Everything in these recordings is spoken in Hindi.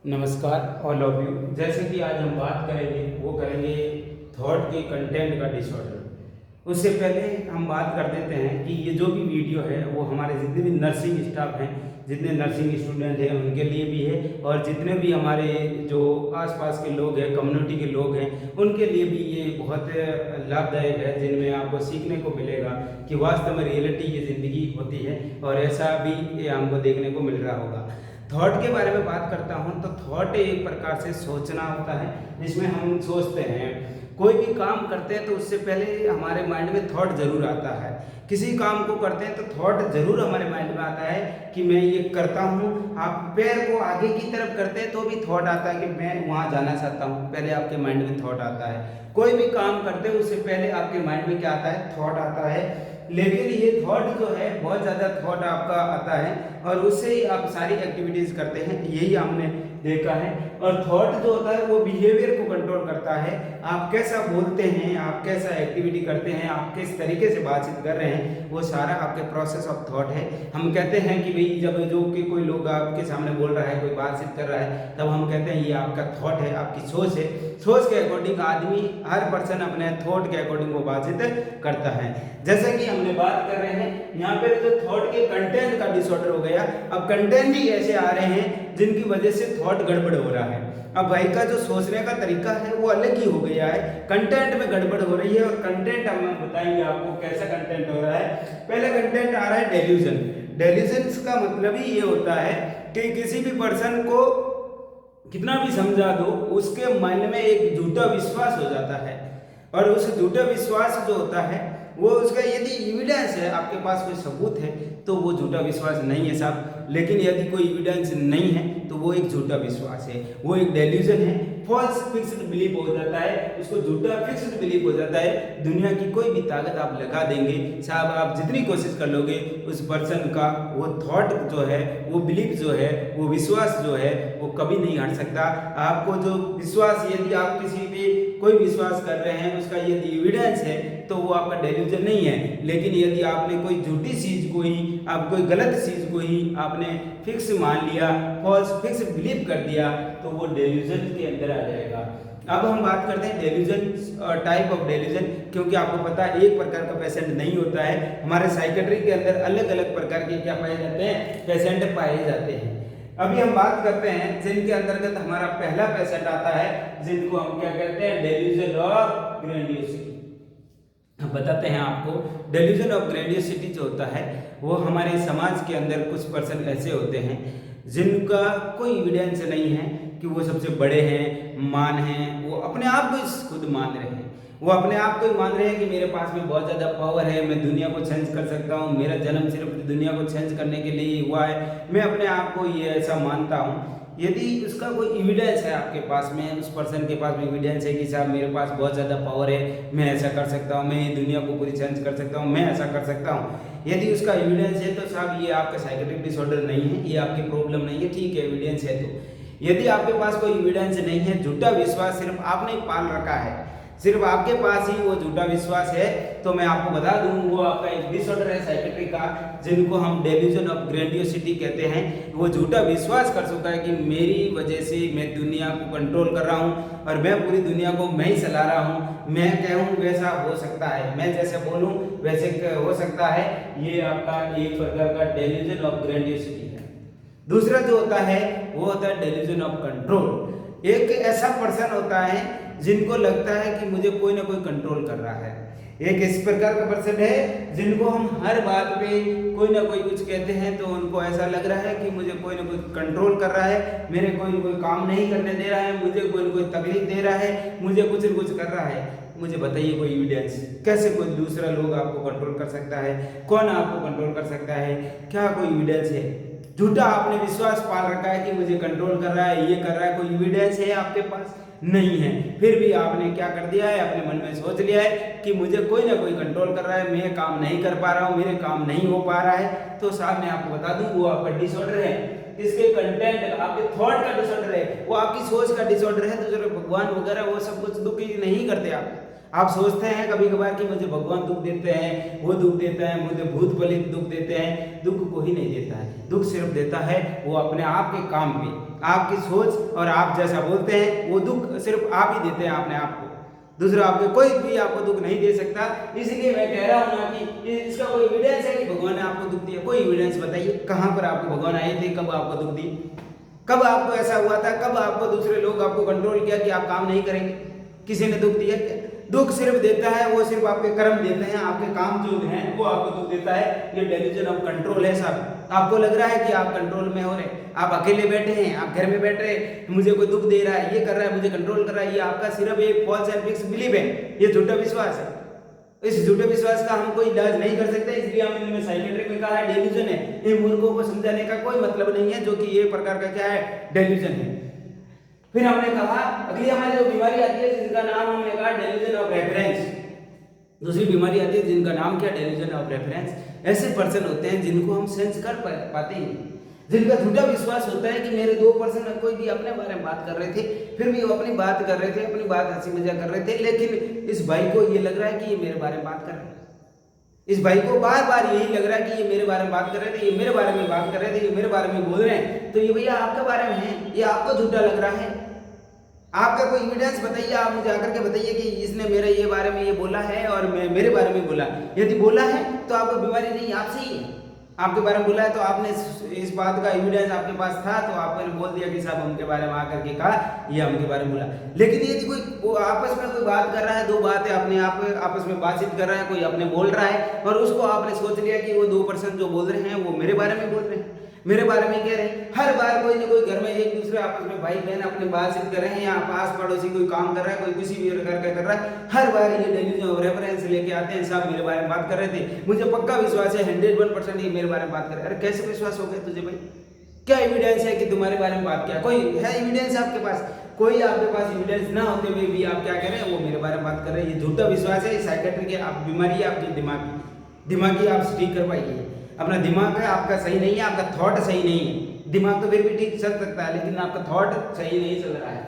नमस्कार ऑल ऑफ यू। जैसे कि आज हम बात करेंगे वो करेंगे थॉट के कंटेंट का डिसऑर्डर। उससे पहले हम बात कर देते हैं कि ये जो भी वीडियो है वो हमारे जितने भी नर्सिंग स्टाफ हैं, जितने नर्सिंग स्टूडेंट हैं उनके लिए भी है, और जितने भी हमारे जो आसपास के लोग हैं, कम्युनिटी के लोग हैं, उनके लिए भी ये बहुत लाभदायक है, जिनमें आपको सीखने को मिलेगा कि वास्तव में रियलिटी ये ज़िंदगी होती है, और ऐसा भी ये हमको देखने को मिल रहा होगा। थॉट के बारे में बात करता हूँ तो थॉट एक प्रकार से सोचना होता है, जिसमें हम सोचते हैं। कोई भी काम करते हैं तो उससे पहले हमारे माइंड में थॉट जरूर आता है। किसी काम को करते हैं तो थॉट जरूर हमारे माइंड में आता है कि मैं ये करता हूँ। आप पैर को आगे की तरफ करते हैं तो भी थॉट आता है कि मैं वहाँ जाना चाहता हूँ, पहले आपके माइंड में थॉट आता है। कोई भी काम करते हैं उससे पहले आपके माइंड में क्या आता है? थॉट आता है। लेकिन ये थॉट जो है बहुत ज़्यादा थॉट आपका आता है और उससे ही आप सारी एक्टिविटीज़ करते हैं, यही हमने देखा है। और थॉट जो होता है वो बिहेवियर को कंट्रोल करता है। आप कैसा बोलते हैं, आप कैसा एक्टिविटी करते हैं, आप किस तरीके से बातचीत कर रहे हैं, वो सारा आपके प्रोसेस ऑफ थॉट है। हम कहते हैं कि भाई जब जो कि कोई लोग आपके सामने बोल रहा है, कोई बातचीत कर रहा है, तब हम कहते हैं ये आपका थॉट है, आपकी सोच है। सोच के अकॉर्डिंग आदमी, हर पर्सन अपने थॉट के अकॉर्डिंग वो बातचीत करता है। जैसे कि हमने बात कर रहे हैं यहाँ पे जो थॉट के कंटेंट का डिसऑर्डर हो गया। अब कंटेंट ही ऐसे आ रहे हैं जिनकी वजह से थॉट गड़बड़ हो रहा है। अब भाई का जो सोचने का तरीका है वो अलग ही हो गया है, कंटेंट में गड़बड़ हो रही है। और कंटेंट हम बताएंगे आपको कैसा कंटेंट हो रहा है। पहले कंटेंट आ रहा है डेल्यूजन। डेल्यूजन का मतलब ही ये होता है कि किसी भी पर्सन को कितना भी समझा दो, उसके माइंड में एक झूठा विश्वास हो जाता है। और उस झूठा विश्वास जो होता है वो उसका यदि एविडेंस है, आपके पास कोई सबूत है, तो वो झूठा विश्वास नहीं है साहब। लेकिन यदि कोई एविडेंस नहीं है तो वो एक झूठा विश्वास है, वो एक डेल्यूजन है। फॉल्स फिक्स्ड बिलीफ हो जाता है, उसको झूठा फिक्स्ड बिलीफ हो जाता है। दुनिया की कोई भी ताकत आप लगा देंगे साहब, आप जितनी कोशिश कर लोगे, उस पर्सन का वो थॉट जो है, वो बिलीफ जो है, वो विश्वास जो है, वो कभी नहीं हट सकता। आपको जो विश्वास, यदि आप किसी भी कोई विश्वास कर रहे हैं, उसका यदि एविडेंस है तो वो आपका डेल्यूजन नहीं है। लेकिन यदि आपने कोई झूठी चीज को ही, आप कोई गलत चीज को ही आपने फिक्स मान लिया, फॉल्स फिक्स बिलीव कर दिया, तो वो डेल्यूजन के अंदर आ जाएगा। अब हम बात करते हैं डेल्यूजन, टाइप ऑफ डेल्यूजन, क्योंकि आपको पता है एक प्रकार का पेशेंट नहीं होता है। हमारे साइकेट्री के अंदर अलग अलग प्रकार के क्या पाए जाते हैं? पेशेंट पाए जाते हैं। अभी हम बात करते हैं जिनके अंतर्गत हमारा पहला पेशेंट आता है, जिनको हम क्या कहते हैं? Delusion of grandiosity. बताते हैं आपको। डेल्यूजन ऑफ ग्रैंडियोसिटी जो होता है वो हमारे समाज के अंदर कुछ पर्सन ऐसे होते हैं जिनका कोई एविडेंस नहीं है कि वो सबसे बड़े हैं, मान हैं, वो अपने आप को खुद मान रहे हैं। वो अपने आप को ही मान रहे हैं कि मेरे पास में बहुत ज़्यादा पावर है, मैं दुनिया को चेंज कर सकता हूँ, मेरा जन्म सिर्फ दुनिया को चेंज करने के लिए हुआ है, मैं अपने आप को ये ऐसा मानता हूँ। यदि उसका कोई एविडेंस है आपके पास में, उस पर्सन के पास में एविडेंस है कि साहब मेरे पास बहुत ज़्यादा पावर है, मैं ऐसा कर सकता हूँ, मैं ये दुनिया को पूरी चेंज कर सकता हूँ, मैं ऐसा कर सकता हूँ, यदि उसका एविडेंस है तो साहब ये आपका साइकेट्रिक डिसऑर्डर नहीं है, ये आपकी प्रॉब्लम नहीं है, ठीक है, एविडेंस है। तो यदि आपके पास कोई एविडेंस नहीं है, झूठा विश्वास सिर्फ आपने पाल रखा है, सिर्फ आपके पास ही वो झूठा विश्वास है, तो मैं आपको बता दूं वो आपका एक डिसऑर्डर है साइकेट्री का, जिनको हम डेल्यूजन ऑफ ग्रैंडियोसिटी कहते हैं। वो झूठा विश्वास कर चुका है कि मेरी वजह से मैं दुनिया को कंट्रोल कर रहा हूं और मैं पूरी दुनिया को मैं ही चला रहा हूं, मैं कहूं वैसा हो सकता है, मैं जैसे बोलूं वैसे हो सकता है। ये आपका एक प्रकार का डेल्यूजन ऑफ ग्रैंडियोसिटी है। दूसरा जो होता है वो होता है डेल्यूजन ऑफ कंट्रोल। एक ऐसा पर्सन होता है जिनको लगता है कि मुझे कोई ना कोई कंट्रोल कर रहा है। एक इस प्रकार का पर्सन है जिनको हम हर बात पे कोई ना कोई कुछ कहते हैं तो उनको ऐसा लग रहा है कि मुझे कोई ना कोई कंट्रोल कर रहा है, मेरे कोई ना कोई काम नहीं करने दे रहा है, मुझे कोई ना कोई तकलीफ दे रहा है, मुझे कुछ न कुछ कर रहा है। मुझे बताइए कोई एविडेंस? कैसे कोई दूसरा लोग आपको कंट्रोल कर सकता है? कौन आपको कंट्रोल कर सकता है? क्या कोई एविडेंस है? झूठा आपने विश्वास पाल रखा है कि मुझे कंट्रोल कर रहा है, ये कर रहा है, कोई एविडेंस है आपके पास? नहीं है। फिर भी आपने क्या कर दिया है? अपने मन में सोच लिया है कि मुझे कोई ना कोई कंट्रोल कर रहा है, मैं काम नहीं कर पा रहा हूँ, मेरे काम नहीं हो पा रहा है। तो साहब मैं आपको बता दूं वो आपका डिसऑर्डर है। इसके कंटेंट आपके थॉट का डिसऑर्डर है, वो आपकी सोच का डिसऑर्डर है। तो जरा भगवान वगैरह वो सब कुछ दुखी नहीं करते आप सोचते हैं कभी कभार कि मुझे भगवान दुख देते हैं, वो दुख देता है, मुझे भूत बलित दुख देते हैं। दुख को ही नहीं देता है, दुख सिर्फ देता है वो अपने आप के काम पे। आपकी सोच और आप जैसा बोलते हैं वो दुख सिर्फ आप ही देते हैं अपने आप को, दूसरा आपको कोई भी आपको दुख नहीं दे सकता। इसलिए मैं कह रहा हूँ ना कि इसका कोई एविडेंस है कि भगवान ने आपको दुख दिया? कोई एविडेंस बताइए, कहाँ पर आपको भगवान आए थे, कब आपको दुख दिए, कब आपको ऐसा हुआ था, कब आपको दूसरे लोग आपको कंट्रोल किया कि आप काम नहीं करेंगे? किसी ने दुख दिया क्या? दुख सिर्फ देता है वो सिर्फ आपके कर्म देते हैं, आपके काम जो हैं वो आपको दुख देता है। ये डेल्यूजन ऑफ कंट्रोल है साहब। आपको लग रहा है कि आप कंट्रोल में हो रहे, आप अकेले बैठे हैं, आप घर में बैठ रहे, मुझे कोई दुख दे रहा है, ये कर रहा है, मुझे कंट्रोल कर रहा है, ये आपका सिर्फ एक फॉल्स एंड फिक्स बिलीव है, ये झूठा विश्वास है। इस झूठे विश्वास का हम कोई इलाज नहीं कर सकते, इसलिए हम इनमें साइकेट्रिक में कहा है डेल्यूजन है। इन मूर्खों को समझाने का कोई मतलब नहीं है जो कि ये प्रकार का क्या है, डेल्यूजन है। फिर हमने कहा अगली हमारी जो बीमारी आती है जिसका नाम हमने कहा डेल्यूजन ऑफ रेफरेंस। दूसरी बीमारी आती है जिनका नाम क्या, डेल्यूजन ऑफ रेफरेंस। ऐसे पर्सन होते हैं जिनको हम सेंस कर पाते हैं, जिनका झूठा विश्वास होता है कि मेरे दो पर्सन कोई भी अपने बारे में बात कर रहे थे, फिर भी वो अपनी बात कर रहे थे, अपनी बात हंसी मजाक कर रहे थे, लेकिन इस भाई को ये लग रहा है कि ये मेरे बारे में बात कर रहे हैं। इस भाई को बार बार यही लग रहा है कि ये मेरे बारे में बात कर रहे थे, ये मेरे बारे में बात कर रहे थे, ये मेरे बारे में बोल रहे हैं, तो ये भैया आपके बारे में है, ये आपको झूठा लग रहा है। आपका कोई एविडेंस बताइए, आप मुझे आकर के बताइए कि इसने मेरे ये बारे में ये बोला है और मेरे बारे में बोला। यदि बोला है तो आपको बीमारी नहीं, आपसे ही है। आपके बारे में बोला है तो आपने इस बात का एविडेंस आपके पास था तो आपने बोल दिया कि साहब हमके बारे में आकर के कहा, ये हमके बारे में बोला। लेकिन यदि कोई आपस में कोई बात कर रहा है, दो बातें अपने आप आपस में बातचीत कर रहा है, कोई अपने बोल रहा है और उसको आपने सोच लिया कि वो दो पर्सन जो बोल रहे हैं वो मेरे बारे में बोल रहे हैं, मेरे बारे में कह रहे हैं। हर बार कोई ना कोई घर में एक दूसरे आपस में भाई बहन अपने बातचीत कर रहे हैं, या पास पड़ोसी कोई काम कर रहा है, कोई किसी भी प्रकार का कर रहा है, हर बार ये डेल्यूजन ऑफ रेफरेंस लेके आते हैं, साहब मेरे बारे में बात कर रहे थे, मुझे पक्का विश्वास है 101% ये मेरे बारे में बात कर रहे हैं। अरे कैसे विश्वास हो गया तुझे भाई? क्या एविडेंस है कि तुम्हारे बारे में बात किया? कोई है एविडेंस आपके पास? कोई आपके पास एविडेंस ना होते हुए भी आप क्या कह रहे हैं, वो मेरे बारे में बात कर रहे हैं। ये झूठा विश्वास है, साइकेट्रिक है, आप बीमारी है आपकी दिमागी आप ठीक करवाइए। अपना दिमाग है आपका सही नहीं है, आपका थॉट सही नहीं है। दिमाग तो फिर भी ठीक चल सकता है लेकिन आपका थॉट सही नहीं चल रहा है।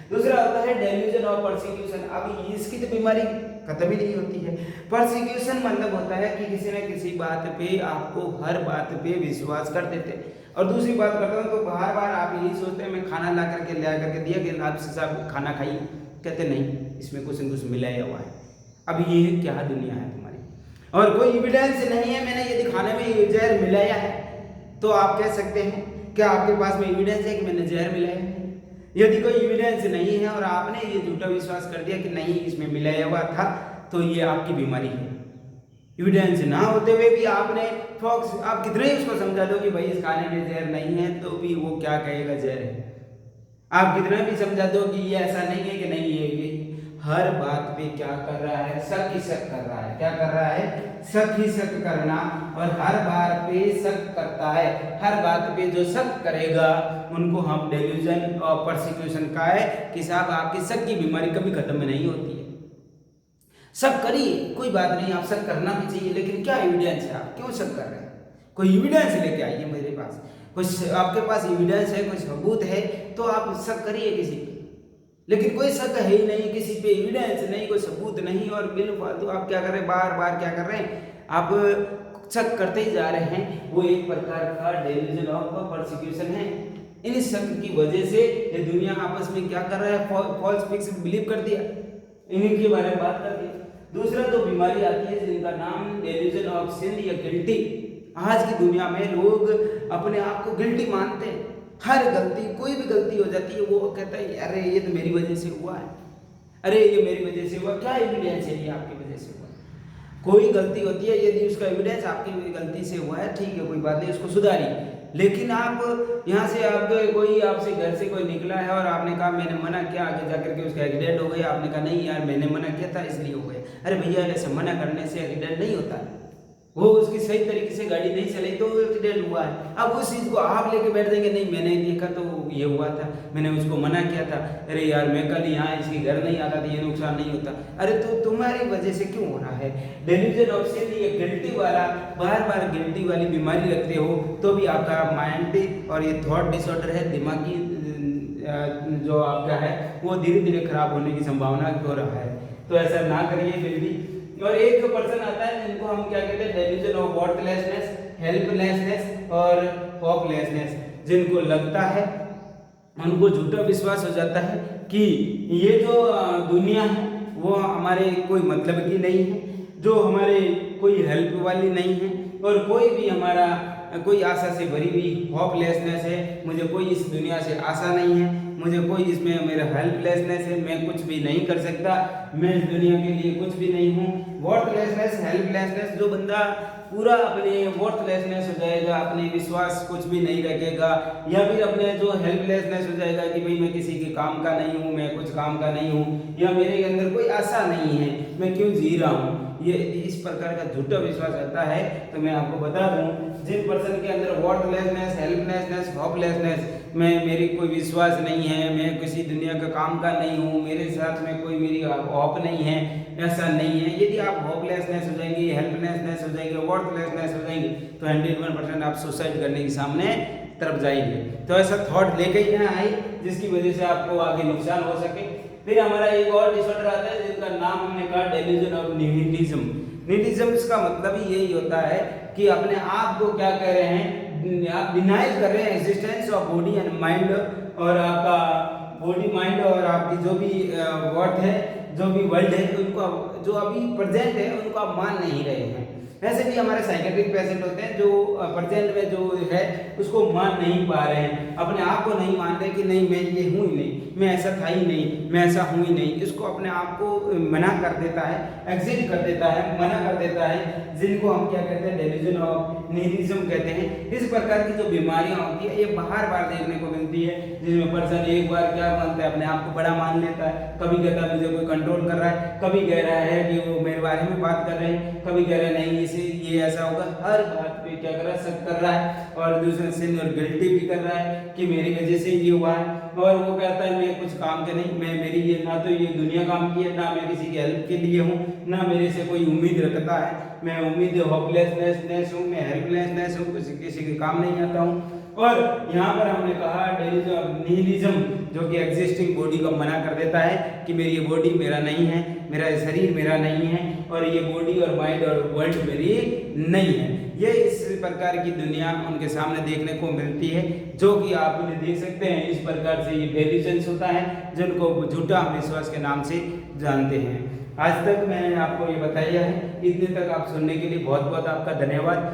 दूसरा होता है डेल्यूजन ऑफ परसिक्यूशन। अब इसकी तो बीमारी खत्म ही नहीं होती है। परसिक्यूशन मतलब होता है कि किसी न किसी बात पे आपको हर बात पे विश्वास कर देते हैं। और दूसरी बात करता हूँ तो बार बार आप यही सोचते हैं मैं खाना ला करके ले करके दिया कि आपसे साहब खाना खाइए, कहते नहीं इसमें कुछ न कुछ मिलाया हुआ है। अब ये क्या दुनिया है तुम्हारी, और कोई एविडेंस नहीं है मैंने यदि खाने में जहर मिलाया है तो आप कह सकते हैं क्या आपके पास में एविडेंस है कि मैंने जहर मिलाया है? यदि कोई एविडेंस नहीं है और आपने ये झूठा विश्वास कर दिया कि नहीं इसमें मिलाया हुआ था, तो ये आपकी बीमारी है। एविडेंस ना होते हुए भी आपने फॉक्स आप कितने ही उसको समझा दो कि भाई इस खाने में जहर नहीं है, तो भी वो क्या कहेगा जहर है। आप कितना भी समझा दो कि ये ऐसा नहीं है कि नहीं है, ये हर बात पे क्या कर रहा है, शक ही शक कर रहा है। क्या कर रहा है? शक ही शक करना। और हर बार पे शक करता है, हर बात पे जो शक करेगा उनको हम डेल्यूजन और परसिक्यूशन का है कि साहब आपकी शक की बीमारी कभी खत्म नहीं होती है। शक करिए, कोई बात नहीं, आप शक करना भी चाहिए, लेकिन क्या एविडेंस है? आप क्यों शक कर रहे हैं? कोई एविडेंस लेके आइए मेरे पास। कुछ आपके पास एविडेंस है, कुछ सबूत है तो आप शक करिए किसी पे। लेकिन कोई शक है ही नहीं, किसी पे एविडेंस नहीं, कोई सबूत नहीं, और बिलफालतू आप क्या कर रहे हैं, बार बार क्या कर रहे हैं, आप शक करते ही जा रहे हैं। वो एक प्रकार का डेल्यूजन ऑफ परसिक्यूशन है। इन शक की वजह से ये दुनिया आपस में क्या कर रहा है, फॉल्स फिक्स बिलीव कर दिया, इन्हीं के बारे में बात कर दिया। दूसरा तो बीमारी आती है जिनका नाम डेल्यूजन ऑफ सिन या गिल्टी। आज की दुनिया में लोग अपने आप को गिल्टी मानते हैं। हर गलती, कोई भी गलती हो जाती है वो कहता है अरे ये तो मेरी वजह से हुआ है, अरे ये मेरी वजह से हुआ। क्या एविडेंस है ये आपकी वजह से हुआ? कोई गलती होती है, यदि उसका एविडेंस आपकी गलती से हुआ है, ठीक है कोई बात नहीं, उसको सुधारिए। लेकिन आप यहाँ से आपके कोई आपसे घर से कोई निकला है और आपने कहा मैंने मना किया, आगे जाकर के उसका एक्सीडेंट हो गया, आपने कहा नहीं यार मैंने मना किया था इसलिए हो गया। अरे भैया ऐसे मना करने से एक्सीडेंट नहीं होता है, वो उसकी सही तरीके से गाड़ी नहीं चलाई तो एक्सीडेंट हुआ है। अब उस चीज़ को आप लेके बैठ जाएंगे, नहीं मैंने देखा तो ये हुआ था, मैंने उसको मना किया था, अरे यार मैं कल यहाँ इसके घर नहीं आता तो ये नुकसान नहीं होता। अरे तो तुम्हारी वजह से क्यों हो रहा है? डेल्यूजन ऑफ सिन, ये गिल्टी वाला, बार बार गिल्टी वाली बीमारी रखते हो तो भी आपका माइंड और ये थॉट डिसऑर्डर है, दिमागी जो आपका है वो धीरे धीरे खराब होने की संभावना हो रहा है। तो ऐसा ना करिए फिर भी। और एक पर्सन आता है जिनको हम क्या कहते हैं, डेल्यूजन ऑफ वर्थलेसनेस, हेल्पलेसनेस और होपलेसनेस। जिनको लगता है उनको झूठा विश्वास हो जाता है कि ये जो दुनिया है वो हमारे कोई मतलब की नहीं है, जो हमारे कोई हेल्प वाली नहीं है, और कोई भी हमारा कोई आशा से भरी हुई होपलेसनेस है। मुझे कोई इस दुनिया से आशा नहीं है, मुझे कोई इसमें मेरा हेल्पलेसनेस है, मैं कुछ भी नहीं कर सकता, मैं इस दुनिया के लिए कुछ भी नहीं हूँ। वर्थलेसनेस, हेल्पलेसनेस, जो बंदा पूरा अपने वर्थलेसनेस हो जाएगा, अपने विश्वास कुछ भी नहीं रखेगा, या फिर अपने जो हेल्पलेसनेस हो जाएगा कि भाई मैं किसी के काम का नहीं हूँ, मैं कुछ काम का नहीं हूँ, या मेरे अंदर कोई आशा नहीं है, मैं क्यों जी रहा हूँ, ये इस प्रकार का झूठा विश्वास आता है। तो मैं आपको बता दूं, जिन पर्सन के अंदर वर्थलेसनेस, हेल्पलेसनेस, होपलेसनेस, मैं मेरी कोई विश्वास नहीं है, मैं किसी दुनिया का काम का नहीं हूँ, मेरे साथ में कोई मेरी होप नहीं है, ऐसा नहीं है। यदि आप होपलेसनेस हो जाएंगे, हेल्पलेसनेस हो जाएंगे, वर्थलेसनेस हो जाएंगे, तो 101% आप सुसाइड करने के सामने तरफ जाएंगे। तो ऐसा थॉट लेके ही ना आए जिसकी वजह से आपको आगे नुकसान हो सके। फिर हमारा एक और डिसऑर्डर आता है जिसका नाम हमने कहा डेल्यूजन ऑफ निहिलिज्म। निहिलिज्म इसका मतलब ही यही होता है कि अपने आप को क्या कह रहे हैं, आप डिनाइल कर रहे हैं existence of body and mind, और आपका बॉडी माइंड और आपकी जो भी वर्थ है, जो भी वर्ल्ड है, उनको जो अभी प्रेजेंट है उनको आप मान नहीं रहे हैं। ऐसे भी हमारे साइकेट्रिक पेशेंट होते हैं जो प्रेजेंट में जो है उसको मान नहीं पा रहे हैं, अपने आप को नहीं मान रहे कि नहीं मैं ये हूँ ही नहीं, मैं ऐसा था ही नहीं, मैं ऐसा हूँ ही नहीं। इसको अपने आप को मना कर देता है, एग्जिट कर देता है, मना कर देता है, जिनको हम क्या कहते हैं, डेल्यूजन ऑफ निहिलिज्म कहते हैं। इस प्रकार की जो बीमारियां होती है ये बार बार देखने को मिलती है, जिसमें पर्सन एक बार क्या मानता है, अपने आप को बड़ा मान लेता है, कभी कहता है मुझे कोई कंट्रोल कर रहा है, कभी कह रहा है कि वो मेरे बारे में बात कर रहे हैं, कभी कह रहा है नहीं इसे ये ऐसा होगा, हर बात पे क्या कर रहा है, शक कर रहा है, और दूसरे से गिल्टी भी कर रहा है कि मेरी वजह से ये हुआ है। और वो कहता है मैं कुछ काम के नहीं, मैं मेरी ये ना तो ये दुनिया काम की है, ना मैं किसी की हेल्प के लिए हूँ, ना मेरे से कोई उम्मीद रखता है, मैं उम्मीद होपलेसनेस हूँ, मैं हेल्पलेसनेस हूँ, किसी के काम नहीं आता हूँ। और यहाँ पर हमने कहा निहिलिज्म, जो कि एग्जिस्टिंग बॉडी को मना कर देता है कि मेरी ये बॉडी मेरा नहीं है, मेरा शरीर मेरा नहीं है, और ये बॉडी और माइंड और वर्ल्ड मेरी नहीं है। ये इस प्रकार की दुनिया उनके सामने देखने को मिलती है, जो कि आप इन्हें देख सकते हैं। इस प्रकार से ये डेल्यूजन्स होता है, जिनको झूठा विश्वास के नाम से जानते हैं। आज तक मैंने आपको ये बताया है, इतने तक आप सुनने के लिए बहुत बहुत आपका धन्यवाद।